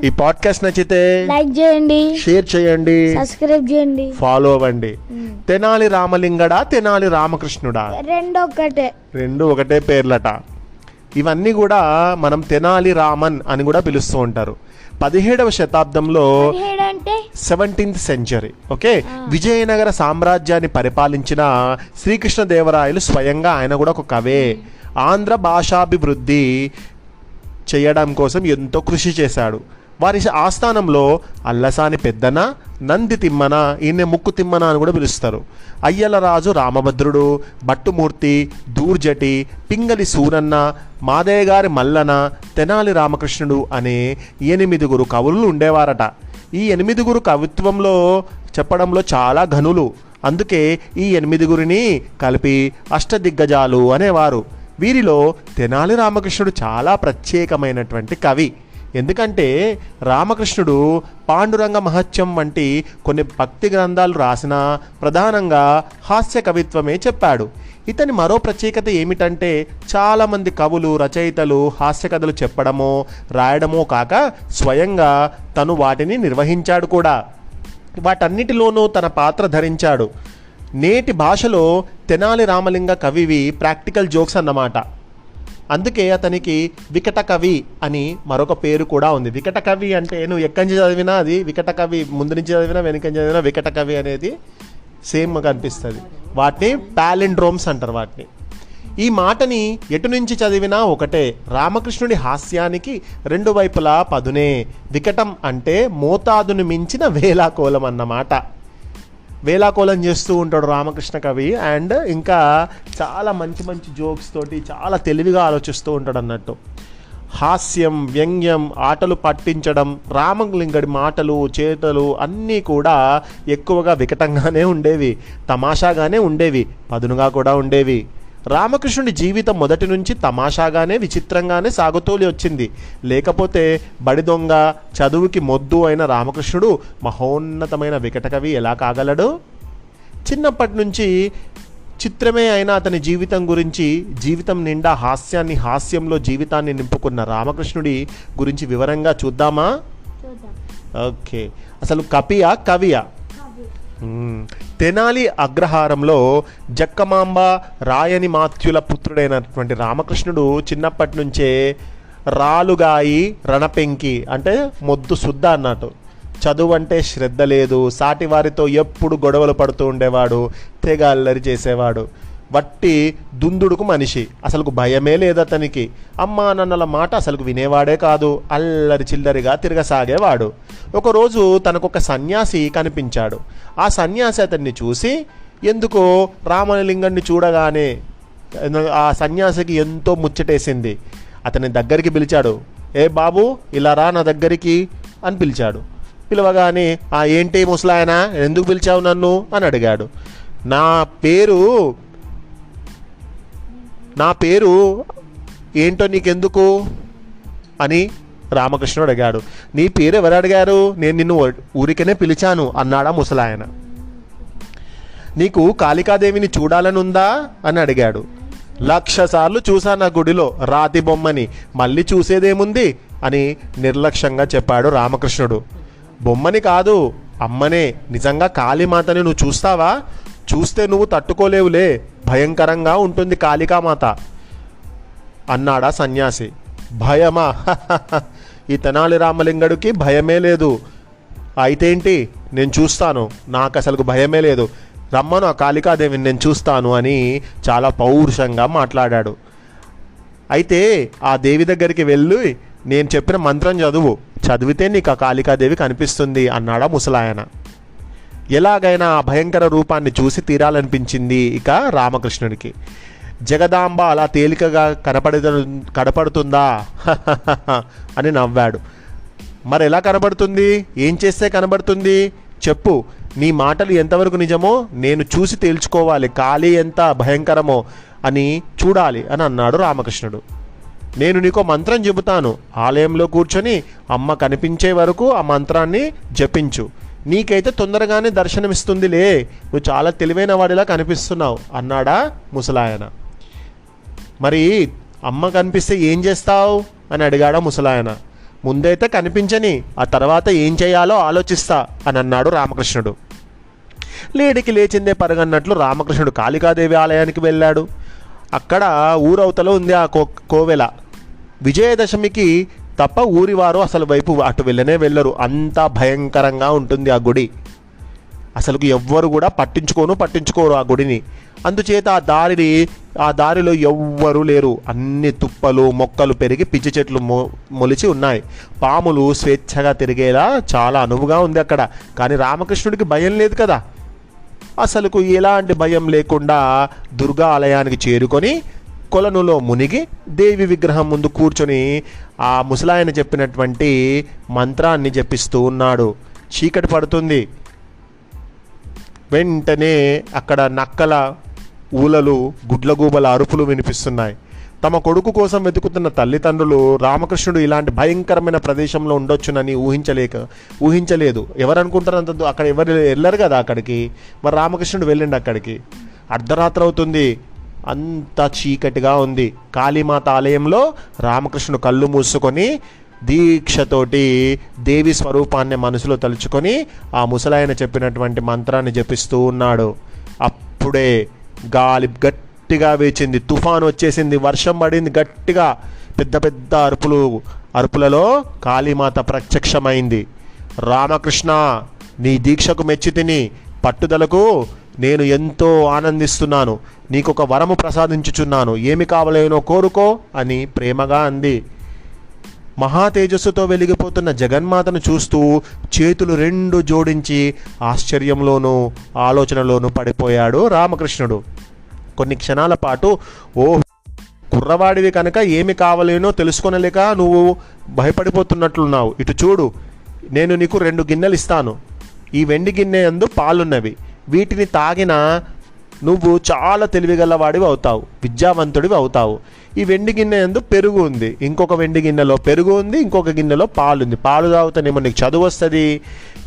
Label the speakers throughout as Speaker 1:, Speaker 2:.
Speaker 1: ఈ పాడ్కాస్ట్ నచ్చితే
Speaker 2: లైక్ చేయండి,
Speaker 1: షేర్ చేయండి,
Speaker 2: సబ్స్క్రైబ్ చేయండి,
Speaker 1: ఫాలో అవ్వండి. తెనాలి రామలింగడా తెనాలి రామకృష్ణుడా రెండు ఒకటే పేర్లట. ఇవన్నీ కూడా మనం తెనాలి రామన్ అని కూడా పిలుస్తూ ఉంటారు. 17వ శతాబ్దంలో 17th సెంచరీ ఓకే విజయనగర సామ్రాజ్యాన్ని పరిపాలించిన శ్రీకృష్ణదేవరాయలు స్వయంగా ఆయన కూడా ఒక కవే. ఆంధ్ర భాషాభివృద్ధి చేయడం కోసం ఎంతో కృషి చేశాడు. వారి ఆస్థానంలో అల్లసాని పెద్దన, నంది తిమ్మన, ఈయన ముక్కు తిమ్మన అని కూడా పిలుస్తారు, అయ్యలరాజు రామభద్రుడు, భట్టుమూర్తి, దూర్జటి, పింగళి సూరన్న, మాదయ్య గారి మల్లన, తెనాలి రామకృష్ణుడు అనే 8 కవులు ఉండేవారట. ఈ 8 కవిత్వంలో చెప్పడంలో చాలా ఘనులు. అందుకే ఈ 8 కలిపి అష్టదిగ్గజాలు అనేవారు. వీరిలో తెనాలి రామకృష్ణుడు చాలా ప్రత్యేకమైనటువంటి కవి. ఎందుకంటే రామకృష్ణుడు పాండురంగ మహత్యం వంటి కొన్ని భక్తి గ్రంథాలు రాసిన ప్రధానంగా హాస్య కవిత్వమే చెప్పాడు. ఇతని మరో ప్రత్యేకత ఏమిటంటే చాలామంది కవులు, రచయితలు హాస్య కథలు చెప్పడమో రాయడమో కాక స్వయంగా తను వాటిని నిర్వహించాడు కూడా. వాటన్నిటిలోనూ తన పాత్ర ధరించాడు. నేటి భాషలో తెనాలి రామలింగ కవివి ప్రాక్టికల్ జోక్స్ అన్నమాట. అందుకే అతనికి వికట కవి అని మరొక పేరు కూడా ఉంది. వికట కవి అంటే నువ్వు ఎక్కడి నుంచి చదివినా అది వికట కవి, ముందు నుంచి చదివినా వెనుక చదివినా వికట కవి అనేది సేమ్ కనిపిస్తుంది. వాటిని పాలిండ్రోమ్స్ అంటారు వాటిని. ఈ మాటని ఎటు నుంచి చదివినా ఒకటే. రామకృష్ణుడి హాస్యానికి 2 వైపులా పదునే. వికటం అంటే మోతాదును మించిన వేలాకోలం అన్నమాట. వేలాకోలం చేస్తూ ఉంటాడు రామకృష్ణ కవి. అండ్ ఇంకా చాలా మంచి మంచి జోక్స్ తోటి చాలా తెలివిగా ఆలోచిస్తూ ఉంటాడు అన్నట్టు. హాస్యం, వ్యంగ్యం, ఆటలు పట్టించడం, రామలింగడి మాటలు చేతలు అన్నీ కూడా ఎక్కువగా వికటంగానే ఉండేవి, తమాషాగానే ఉండేవి, పదునుగా కూడా ఉండేవి. రామకృష్ణుడి జీవితం మొదటి నుంచి తమాషాగానే విచిత్రంగానే సాగుతూలి వచ్చింది. లేకపోతే బడి దొంగ, చదువుకి మొద్దు అయిన రామకృష్ణుడు మహోన్నతమైన వికటకవి ఎలా కాగలడు? చిన్నప్పటి నుంచి చిత్రమే అయిన అతని జీవితం గురించి, జీవితం నిండా హాస్యాన్ని, హాస్యంలో జీవితాన్ని నింపుకున్న రామకృష్ణుడి గురించి వివరంగా చూద్దామా? ఓకే, అసలు కపియా కవియా? తెనాలి అగ్రహారంలో జక్కమాంబ రాయని మాత్యుల పుత్రుడైనటువంటి రామకృష్ణుడు చిన్నప్పటి నుంచే రాలుగాయి, రణపెంకి అంటే మొద్దు శుద్ధ అన్నట్టు. చదువు అంటే శ్రద్ధ లేదు, సాటివారితో ఎప్పుడు గొడవలు పడుతూ ఉండేవాడు, తెగ అల్లరి చేసేవాడు. వట్టి దుందుడుకు మనిషి, అసలుకు భయమే లేదు అతనికి. అమ్మా నాన్నల మాట అసలుకు వినేవాడే కాదు, అల్లరి చిల్లరిగా తిరగసాగేవాడు. ఒకరోజు తనకొక సన్యాసి కనిపించాడు. ఆ సన్యాసి అతన్ని చూసి ఎందుకో రామలింగాన్ని చూడగానే ఆ సన్యాసికి ఎంతో ముచ్చటేసింది. అతని దగ్గరికి పిలిచాడు. ఏ బాబు, ఇలా రా నా దగ్గరికి అని పిలిచాడు. పిలవగానే ఏంటి ముసలాయన, ఎందుకు పిలిచావు నన్ను అని అడిగాడు. నా పేరు ఏంటో నీకెందుకు అని రామకృష్ణుడు అడిగాడు. నీ పేరు ఎవరు అడిగారు? నేను నిన్ను ఊరికనే పిలిచాను అన్నాడా ముసలాయన. నీకు కాళికాదేవిని చూడాలనుందా అని అడిగాడు. 1,00,000 సార్లు చూశాను ఆ గుడిలో రాతి బొమ్మని, మళ్ళీ చూసేదేముంది అని నిర్లక్ష్యంగా చెప్పాడు రామకృష్ణుడు. బొమ్మని కాదు, అమ్మనే, నిజంగా కాళీమాతని నువ్వు చూస్తావా? చూస్తే నువ్వు తట్టుకోలేవులే, భయంకరంగా ఉంటుంది కాళికామాత అన్నాడా సన్యాసి. భయమా? ఈ తెనాలి రామలింగడికి భయమే లేదు. అయితే ఏంటి, నేను చూస్తాను, నాకు అసలు భయమే లేదు, రమ్మను ఆ కాళికాదేవిని, నేను చూస్తాను అని చాలా పౌరుషంగా మాట్లాడాడు. అయితే ఆ దేవి దగ్గరికి వెళ్ళి నేను చెప్పిన మంత్రం చదివితే నీకు ఆ కాళికాదేవి కనిపిస్తుంది అన్నాడా ముసలాయన. ఎలాగైనా ఆ భయంకర రూపాన్ని చూసి తీరాలనిపించింది ఇక రామకృష్ణుడికి. జగదాంబ అలా తేలికగా కనపడుతుందా అని నవ్వాడు. మరి ఎలా కనబడుతుంది? ఏం చేస్తే కనబడుతుంది చెప్పు, నీ మాటలు ఎంతవరకు నిజమో నేను చూసి తేల్చుకోవాలి, కాళీ ఎంత భయంకరమో అని చూడాలి అని అన్నాడు రామకృష్ణుడు. నేను నీకో మంత్రం చెబుతాను, ఆలయంలో కూర్చొని అమ్మ కనిపించే వరకు ఆ మంత్రాన్ని జపించు, నీకైతే తొందరగానే దర్శనమిస్తుందిలే, నువ్వు చాలా తెలివైన వాడిలా కనిపిస్తున్నావు అన్నాడా ముసలాయన. మరి అమ్మ కనిపిస్తే ఏం చేస్తావు అని అడిగాడా ముసలాయన. ముందైతే కనిపించని, ఆ తర్వాత ఏం చేయాలో ఆలోచిస్తా అని అన్నాడు రామకృష్ణుడు. లేడికి లేచిందే పరుగన్నట్లు రామకృష్ణుడు కాళికాదేవి ఆలయానికి వెళ్ళాడు. అక్కడ ఊరవతల ఉంది ఆ కోవెల. విజయదశమికి తప్ప ఊరివారు అసలు వైపు అటు వెళ్ళనే వెళ్ళరు. అంత భయంకరంగా ఉంటుంది ఆ గుడి. అసలుకి ఎవ్వరు కూడా పట్టించుకోరు ఆ గుడిని. అందుచేత ఆ దారిలో ఎవ్వరూ లేరు. అన్ని తుప్పలు మొక్కలు పెరిగి పిచ్చి చెట్లు మొలిచి ఉన్నాయి. పాములు స్వేచ్ఛగా తిరిగేలా చాలా అనువుగా ఉంది అక్కడ. కానీ రామకృష్ణుడికి భయం లేదు కదా. అసలుకు ఎలాంటి భయం లేకుండా దుర్గా ఆలయానికి చేరుకొని కొలనులో మునిగి దేవి విగ్రహం ముందు కూర్చొని ఆ ముసలాయన చెప్పినటువంటి మంత్రాన్ని జపిస్తూ ఉన్నాడు. చీకటి పడుతుంది. వెంటనే అక్కడ నక్కల ఊలలు, గుడ్లగూబల అరుపులు వినిపిస్తున్నాయి. తమ కొడుకు కోసం వెతుకుతున్న తల్లిదండ్రులు రామకృష్ణుడు ఇలాంటి భయంకరమైన ప్రదేశంలో ఉండొచ్చునని ఊహించలేదు. ఎవరు అనుకుంటారు అంత అక్కడ ఎవరు వెళ్ళరు కదా అక్కడికి. మరి రామకృష్ణుడు వెళ్ళండి అక్కడికి. అర్ధరాత్రి అవుతుంది. అంత చీకటిగా ఉంది. కాళీమాత ఆలయంలో రామకృష్ణుడు కళ్ళు మూసుకొని దీక్షతోటి దేవి స్వరూపాన్ని మనసులో తలుచుకొని ఆ ముసలాయన చెప్పినటువంటి మంత్రాన్ని జపిస్తూ ఉన్నాడు. అప్పుడే గాలి గట్టిగా వేచింది. తుఫాను వచ్చేసింది. వర్షం పడింది గట్టిగా. పెద్ద పెద్ద అరుపులలో కాళీమాత ప్రత్యక్షమైంది. రామకృష్ణ, నీ దీక్షకు మెచ్చి తిని పట్టుదలకు నేను ఎంతో ఆనందిస్తున్నాను. నీకొక వరము ప్రసాదించుచున్నాను. ఏమి కావాలేనో కోరుకో అని ప్రేమగా అంది. మహా తేజస్సుతో వెలిగిపోతున్న జగన్మాతను చూస్తూ చేతులు రెండు జోడించి ఆశ్చర్యంలోనూ ఆలోచనలోనూ పడిపోయాడు రామకృష్ణుడు. కొన్ని క్షణాల పాటు కుర్రవాడివి కనుక ఏమి కావాలేనో తెలుసుకొనలేక నువ్వు భయపడిపోతున్నట్లున్నావు. ఇటు చూడు, నేను నీకు 2 గిన్నెలు ఇస్తాను. ఈ వెండి గిన్నె యందు పాలున్నవి. వీటిని తాగిన నువ్వు చాలా తెలివిగలవాడివి అవుతావు, విద్యావంతుడివి అవుతావు. ఈ వెండి గిన్నె యందు పెరుగు ఉంది. ఇంకొక వెండి గిన్నెలో పెరుగు ఉంది. ఇంకొక గిన్నెలో పాలు ఉంది. పాలు తాగుతానేమో నీకు చదువు వస్తుంది.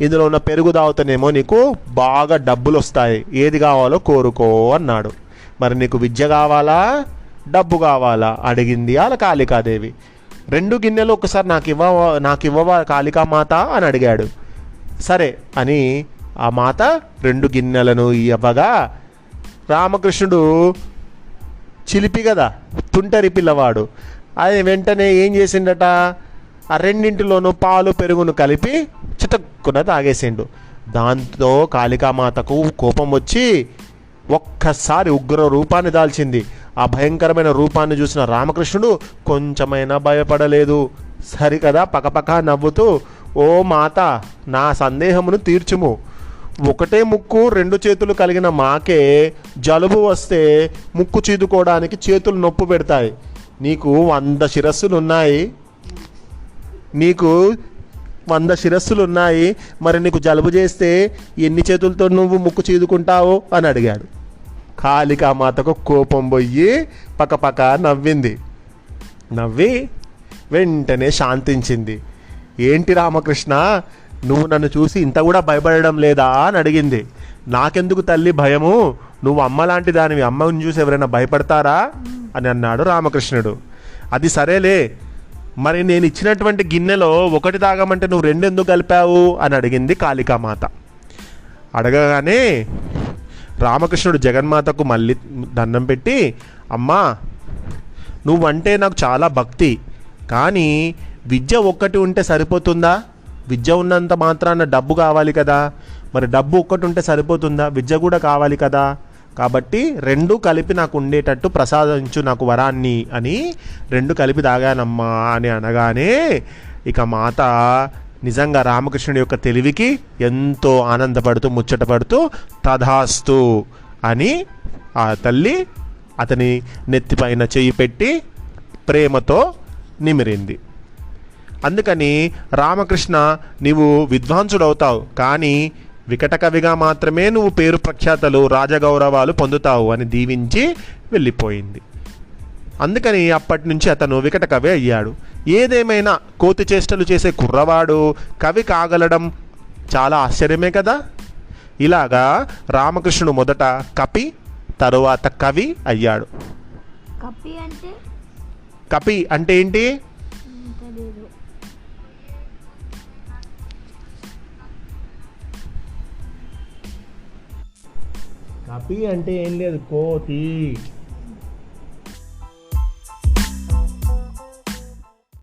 Speaker 1: ఇందులో ఉన్న పెరుగు తాగుతానేమో నీకు బాగా డబ్బులు వస్తాయి. ఏది కావాలో కోరుకో అన్నాడు. మరి నీకు విద్య కావాలా, డబ్బు కావాలా అడిగింది అలా కాళికాదేవి. 2 గిన్నెలు ఒకసారి నాకు ఇవ్వవా కాళికామాత అని అడిగాడు. సరే అని ఆ మాత 2 గిన్నెలను ఇవ్వగా రామకృష్ణుడు చిలిపి కదా, తుంటరి పిల్లవాడు. ఆయన వెంటనే ఏం చేసిండట, ఆ 2 పాలు పెరుగును కలిపి చితక్కున తాగేసిండు. దాంతో కాళికామాతకు కోపం వచ్చి ఒక్కసారి ఉగ్ర రూపాన్ని దాల్చింది. ఆ భయంకరమైన రూపాన్ని చూసిన రామకృష్ణుడు కొంచెమైనా భయపడలేదు. సరికదా పకపక నవ్వుతూ, ఓ మాత, నా సందేహమును తీర్చుము. ఒకటే ముక్కు 2 చేతులు కలిగిన మాకే జలుబు వస్తే ముక్కు చీదుకోవడానికి చేతులు నొప్పి పెడతాయి. నీకు 100 శిరస్సులు ఉన్నాయి. మరి నీకు జలుబు చేస్తే ఎన్ని చేతులతో నువ్వు ముక్కు చీదుకుంటావు అని అడిగాడు. కాళికామాతకు కోపం పోయి పకపక నవ్వి వెంటనే శాంతించింది. ఏంటి రామకృష్ణ, నువ్వు నన్ను చూసి ఇంత కూడా భయపడడం లేదా అని అడిగింది. నాకెందుకు తల్లి భయము, నువ్వు అమ్మలాంటి దానివి, అమ్మని చూసి ఎవరైనా భయపడతారా అని అన్నాడు రామకృష్ణుడు. అది సరేలే, మరి నేను ఇచ్చినటువంటి గిన్నెలో 1 తాగమంటే నువ్వు 2 ఎందుకు కలిపావు అని అడిగింది కాళికామాత. అడగగానే రామకృష్ణుడు జగన్మాతకు మళ్ళీ దండం పెట్టి, అమ్మా, నువ్వంటే నాకు చాలా భక్తి, కానీ విద్య 1 ఉంటే సరిపోతుందా? విద్య ఉన్నంత మాత్రాన డబ్బు కావాలి కదా. మరి డబ్బు 1 ఉంటే సరిపోతుందా? విద్య కూడా కావాలి కదా. కాబట్టి 2 కలిపి నాకు ఉండేటట్టు ప్రసాదించు నాకు వరాన్ని అని 2 కలిపి తాగానమ్మా అని అనగానే ఇక మాత నిజంగా రామకృష్ణుడి యొక్క తెలివికి ఎంతో ఆనందపడుతూ ముచ్చటపడుతూ తథాస్తు అని ఆ తల్లి అతని నెత్తిపైన చెయ్యి పెట్టి ప్రేమతో నిమిరింది. అందుకని రామకృష్ణ, నీవు విద్వాంసుడవుతావు, కానీ వికట కవిగా మాత్రమే నువ్వు పేరు ప్రఖ్యాతలు రాజగౌరవాలు పొందుతావు అని దీవించి వెళ్ళిపోయింది. అందుకని అప్పటి నుంచి అతను వికట కవి అయ్యాడు. ఏదేమైనా కోతి చేష్టలు చేసే కుర్రవాడు కవి కాగలడం చాలా ఆశ్చర్యమే కదా. ఇలాగా రామకృష్ణుడు మొదట కపి, తరువాత కవి అయ్యాడు.
Speaker 2: కపి అంటే
Speaker 1: ఏంటి? కపి అంటే ఏం లేదు, కోతి.